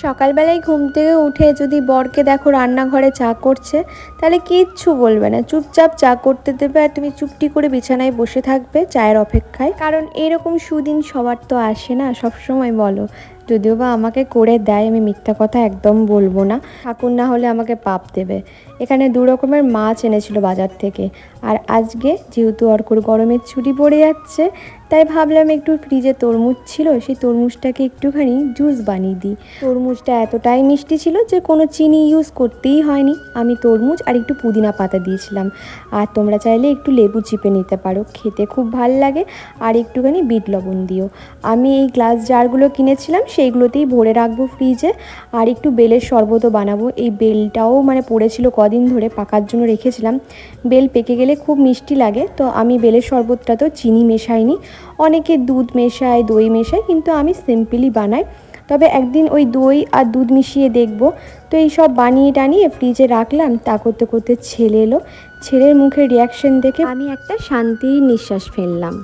সকালবেলায় ঘুম থেকে উঠে যদি বরকে দেখো রান্নাঘরে চা করছে, তাহলে কিচ্ছু বলবে না, চুপচাপ চা করতে দেবে আর তুমি চুপটি করে বিছানায় বসে থাকবে চায়ের অপেক্ষায়। কারণ এরকম সুদিন সবার তো আসে না সব সময়, বলো। যদিও বা আমাকে করে দেয়, আমি মিথ্যা কথা একদম বলবো না, ঠাকুর না হলে আমাকে পাপ দেবে। এখানে 2 রকমের মাছ এনেছিল বাজার থেকে, আর আজকে যেহেতু অর্কর গরমের ছুটি পড়ে যাচ্ছে, তাই ভাবলাম একটু ফ্রিজে তরমুজ ছিল, সেই তরমুজটাকে একটুখানি জুস বানিয়ে দিই। তরমুজটা এতটাই মিষ্টি ছিল যে কোনো চিনি ইউজ করতেই হয়নি। আমি তরমুজ আর একটু পুদিনা পাতা দিয়েছিলাম, আর তোমরা চাইলে একটু লেবু চিপে নিতে পারো, খেতে খুব ভাল লাগে। আর একটুখানি বিট লবণ দিও। আমি এই গ্লাস জারগুলো কিনেছিলাম, সেইগুলোতেই ভরে রাখবো ফ্রিজে। আর একটু বেলের শরবতও বানাবো। এই বেলটাও পড়েছিল কদিন ধরে, পাকার জন্য রেখেছিলাম। বেল পেকে গেলে খুব মিষ্টি লাগে, তো আমি বেলের শরবতটা তো চিনি মেশাইনি। অনেকে দুধ মেশায়, দই মেশায়, কিন্তু আমি সিম্পলি বানাই। তবে একদিন ওই দই আর দুধ মিশিয়ে দেখব। তো এই সব বানিয়ে টানিয়ে ফ্রিজে রাখলাম। তা করতে করতে ছেলে এলো। ছেলের মুখের রিয়াকশন দেখে আমি একটা শান্তির নিঃশ্বাস ফেললাম।